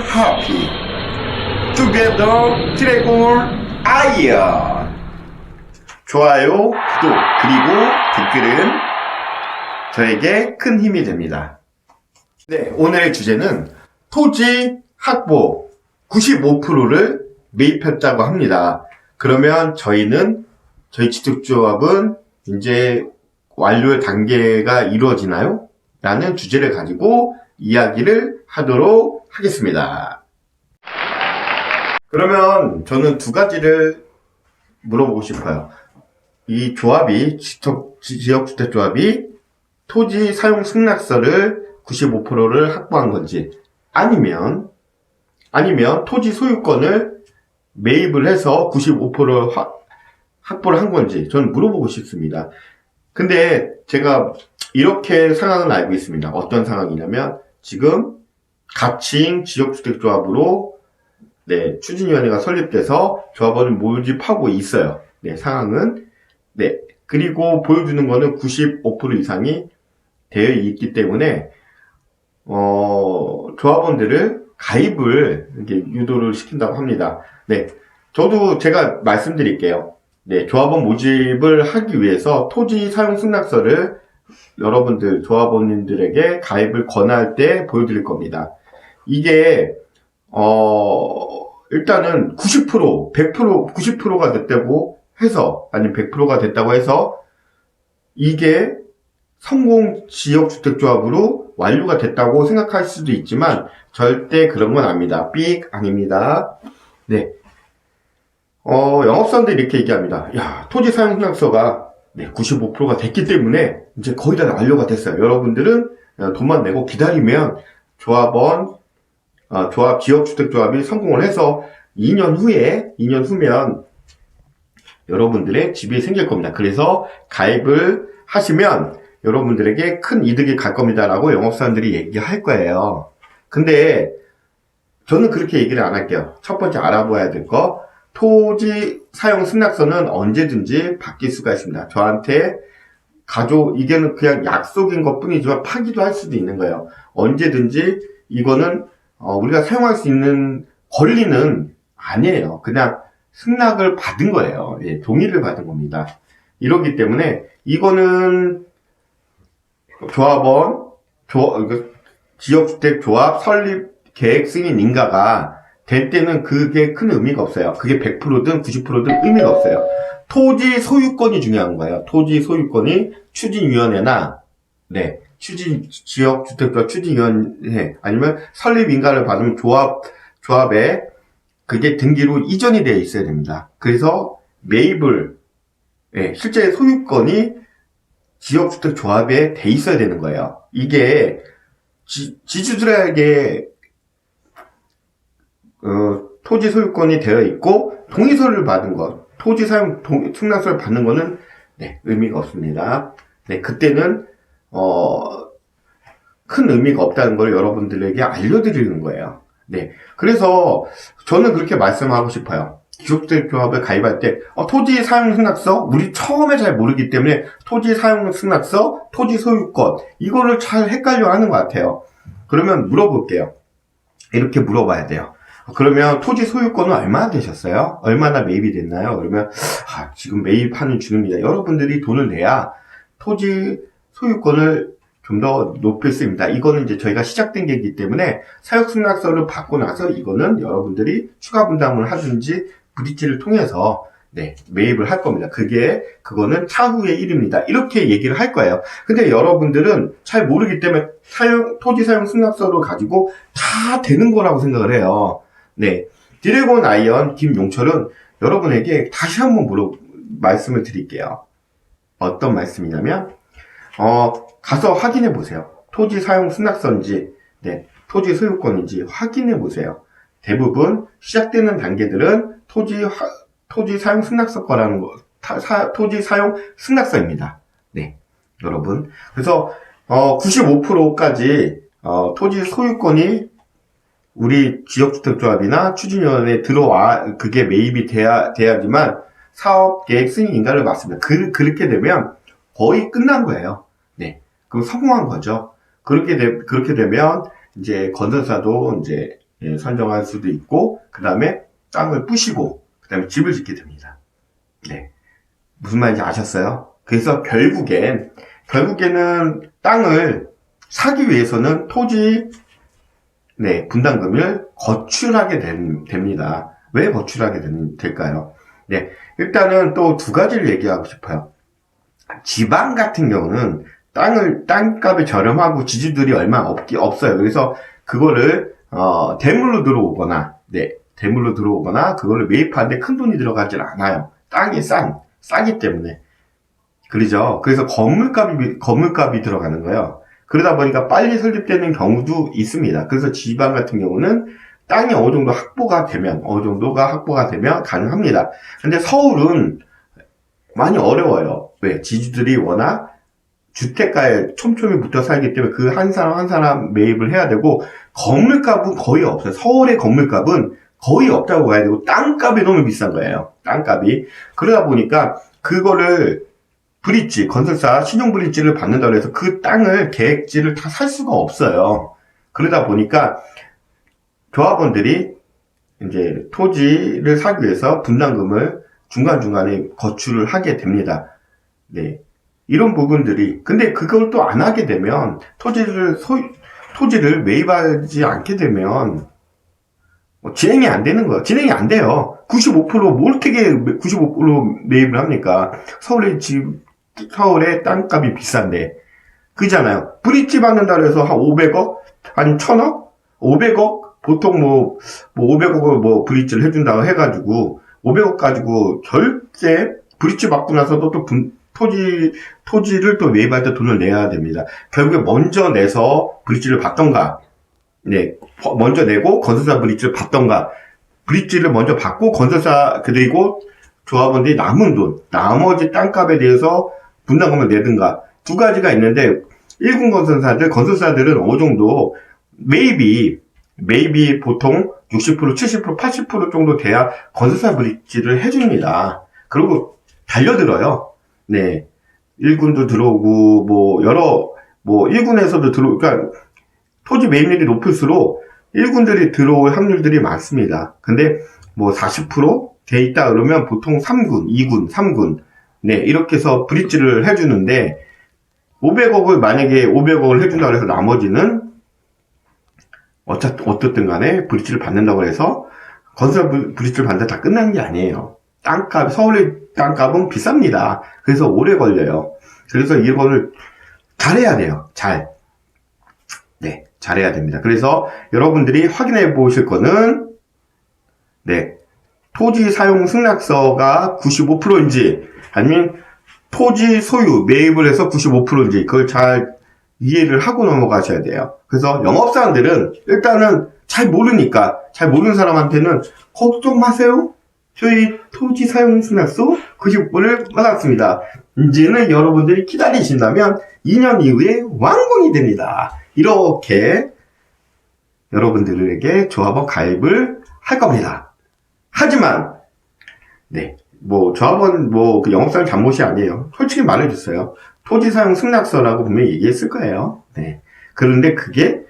happy. Together 드래곤 아이언. 좋아요, 구독, 그리고 댓글은 저에게 큰 힘이 됩니다. 네, 오늘의 주제는 토지 확보 95%를 매입했다고 합니다. 그러면 저희 취득조합은 이제 완료의 단계가 이루어지나요? 라는 주제를 가지고 이야기를 하도록 하겠습니다. 그러면 저는 두 가지를 물어보고 싶어요. 이 조합이, 지역주택조합이 토지 사용 승낙서를 95%를 확보한 건지, 아니면 토지 소유권을 매입을 해서 95%를 확보를 한 건지 저는 물어보고 싶습니다. 근데 제가 이렇게 상황을 알고 있습니다. 어떤 상황이냐면 지금 가칭 지역주택조합으로 추진위원회가 설립돼서 조합원을 모집하고 있어요. 상황은 그리고 보여주는 거는 95% 이상이 되어 있기 때문에 조합원들을 가입을 이렇게 유도를 시킨다고 합니다. 저도 제가 말씀드릴게요. 조합원 모집을 하기 위해서 토지 사용 승낙서를 여러분들 조합원님들에게 가입을 권할 때 보여드릴 겁니다. 이게 일단은 90%, 100%, 90%가 됐다고 해서, 아니면 100%가 됐다고 해서 이게 성공 지역주택조합으로 완료가 됐다고 생각할 수도 있지만 절대 그런 건 아닙니다. 아닙니다. 영업사원들이 이렇게 얘기합니다. 토지 사용 승낙서가 95%가 됐기 때문에 이제 거의 다 완료가 됐어요. 여러분들은 돈만 내고 기다리면 조합 지역주택조합이 성공을 해서 2년 후면 여러분들의 집이 생길 겁니다. 그래서 가입을 하시면 여러분들에게 큰 이득이 갈 겁니다. 라고 영업사원들이 얘기할 거예요. 근데 저는 그렇게 얘기를 안 할게요. 첫 번째 알아봐야 될 거, 토지 사용 승낙서는 언제든지 바뀔 수가 있습니다. 저한테 이게는 그냥 약속인 것 뿐이지만 파기도 할 수도 있는 거예요. 언제든지 이거는 우리가 사용할 수 있는 권리는 아니에요. 그냥 승낙을 받은 거예요. 동의를 받은 겁니다. 이러기 때문에 이거는 지역주택조합 설립 계획 승인 인가가 될 때는 그게 큰 의미가 없어요. 그게 100%든 90%든 의미가 없어요. 토지 소유권이 중요한 거예요. 토지 소유권이 추진위원회나, 지역주택조합 추진위원회, 아니면 설립 인가를 받으면 조합에 그게 등기로 이전이 되어 있어야 됩니다. 그래서 매입을, 실제 소유권이 지역주택조합에 돼 있어야 되는 거예요. 이게 지주들에게 토지 소유권이 되어 있고 동의서를 받은 것, 토지 사용 승낙서를 받는 거는 의미가 없습니다. 그때는 큰 의미가 없다는 걸 여러분들에게 알려드리는 거예요. 그래서 저는 그렇게 말씀하고 싶어요. 지역주택조합에 가입할 때 토지 사용 승낙서, 우리 처음에 잘 모르기 때문에 토지 사용 승낙서, 토지 소유권, 이거를 잘 헷갈려 하는 것 같아요. 그러면 물어볼게요. 이렇게 물어봐야 돼요. 그러면 토지 소유권은 얼마나 되셨어요? 얼마나 매입이 됐나요? 그러면 지금 매입하는 중입니다. 여러분들이 돈을 내야 토지 소유권을 좀 더 높일 수 있습니다. 이거는 이제 저희가 시작 단계이기 때문에 사용 승낙서를 받고 나서 이거는 여러분들이 추가 분담을 하든지 브릿지를 통해서 매입을 할 겁니다. 그거는 차후의 일입니다. 이렇게 얘기를 할 거예요. 근데 여러분들은 잘 모르기 때문에 토지 사용 승낙서를 가지고 다 되는 거라고 생각을 해요. 드래곤 아이언 김용철은 여러분에게 다시 한번 말씀을 드릴게요. 어떤 말씀이냐면, 가서 확인해 보세요. 토지 사용 승낙서인지, 토지 소유권인지 확인해 보세요. 대부분 시작되는 단계들은 토지 사용 승낙서 거라는 거, 토지 사용 승낙서입니다. 여러분. 그래서, 95%까지, 토지 소유권이 우리 지역주택조합이나 추진위원회에 그게 매입이 돼야지만 사업 계획 승인 인가를 받습니다. 그렇게 되면 거의 끝난 거예요. 그럼 성공한 거죠. 그렇게 되면 이제 건설사도 이제 선정할 수도 있고, 그 다음에 땅을 부시고, 그 다음에 집을 짓게 됩니다. 네. 무슨 말인지 아셨어요? 그래서 결국에는 땅을 사기 위해서는 토지, 분담금을 거출하게 됩니다. 왜 거출하게 될까요? 네. 일단은 또 두 가지를 얘기하고 싶어요. 지방 같은 경우는 땅값이 저렴하고 지주들이 얼마 없어요. 그래서 그거를, 대물로 들어오거나, 그거를 매입하는데 큰 돈이 들어가질 않아요. 땅이 싸기 때문에. 그러죠. 그래서 건물값이 들어가는 거예요. 그러다 보니까 빨리 설립되는 경우도 있습니다. 그래서 지방 같은 경우는 땅이 어느 정도가 확보가 되면 가능합니다. 근데 서울은 많이 어려워요. 왜? 지주들이 워낙 주택가에 촘촘히 붙어 살기 때문에 그 한 사람 한 사람 매입을 해야 되고, 건물값은 거의 없어요. 서울의 건물값은 거의 없다고 봐야 되고, 땅값이 너무 비싼 거예요. 땅값이. 그러다 보니까 그거를 건설사 신용 브릿지를 받는다고 해서 그 땅을 계획지를 다 살 수가 없어요. 그러다 보니까 조합원들이 이제 토지를 사기 위해서 분담금을 중간중간에 거출을 하게 됩니다. 네. 이런 부분들이, 근데 그걸 또 안 하게 되면, 토지를 매입하지 않게 되면, 진행이 안 되는 거예요. 진행이 안 돼요. 95% 어떻게 95% 매입을 합니까? 서울의 땅값이 비싼데. 그잖아요. 브릿지 받는다고 해서 한 500억? 한 1000억? 500억? 보통 500억을 브릿지를 해준다고 해가지고, 500억 가지고 절대 브릿지 받고 나서도 또 토지를 또 매입할 때 돈을 내야 됩니다. 결국에 먼저 내서 브릿지를 받던가, 먼저 내고 건설사 브릿지를 받던가, 브릿지를 먼저 받고 그리고 조합원들이 남은 돈, 나머지 땅값에 대해서 분담금을 내든가, 두 가지가 있는데, 1군 건설사들은 어느 정도 매입이 보통 60%, 70%, 80% 정도 돼야 건설사 브릿지를 해줍니다. 그리고 달려들어요. 네. 1군도 들어오고, 1군에서도 그러니까, 토지 매입률이 높을수록 1군들이 들어올 확률들이 많습니다. 근데, 40% 돼 있다 그러면 보통 3군, 2군, 3군, 이렇게 해서 브릿지를 해주는데, 만약에 500억을 해준다고 해서 나머지는, 어떻든 간에 브릿지를 받는다고 해서, 건설 브릿지를 받는다 다 끝난 게 아니에요. 서울의 땅값은 비쌉니다. 그래서 오래 걸려요. 그래서 이거를 잘해야 돼요. 잘해야 됩니다. 그래서 여러분들이 확인해 보실 거는, 토지 사용 승낙서가 95%인지, 아니면 토지 소유, 매입을 해서 95%인지, 그걸 잘 이해를 하고 넘어가셔야 돼요. 그래서 영업사원들은 일단은 잘 모르는 사람한테는 걱정 마세요. 저희 토지 사용 승낙서 95%를 받았습니다. 이제는 여러분들이 기다리신다면 2년 이후에 완공이 됩니다. 이렇게 여러분들에게 조합원 가입을 할 겁니다. 하지만 조합원 그 영업사원 잘못이 아니에요. 솔직히 말해줬어요. 토지 사용 승낙서라고 분명히 얘기했을 거예요. 그런데 그게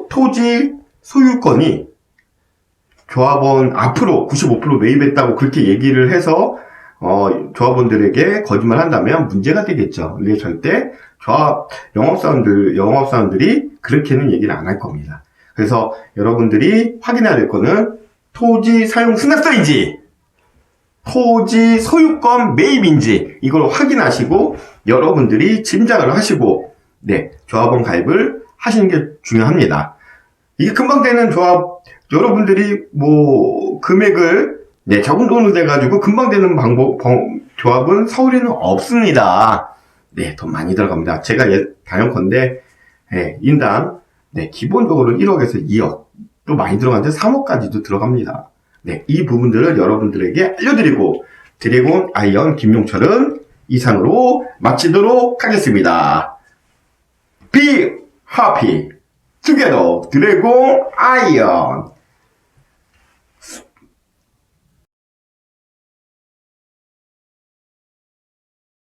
토지 소유권이 조합원 앞으로 95% 매입했다고 그렇게 얘기를 해서 조합원들에게 거짓말 한다면 문제가 되겠죠. 근데 절대 영업사원들이 그렇게는 얘기를 안 할 겁니다. 그래서 여러분들이 확인해야 될 거는 토지 사용 승낙서인지 토지 소유권 매입인지 이걸 확인하시고 여러분들이 짐작을 하시고 조합원 가입을 하시는 게 중요합니다. 이게 금방 되는 여러분들이 금액을 적은 돈으로 돼가지고 금방 되는 조합은 서울에는 없습니다. 돈 많이 들어갑니다. 제가 단연컨대 인당 기본적으로 1억에서 2억 또 많이 들어가는데 3억까지도 들어갑니다. 이 부분들을 여러분들에게 알려드리고 드래곤 아이언 김용철은 이상으로 마치도록 하겠습니다. Be happy together 드래곤 아이언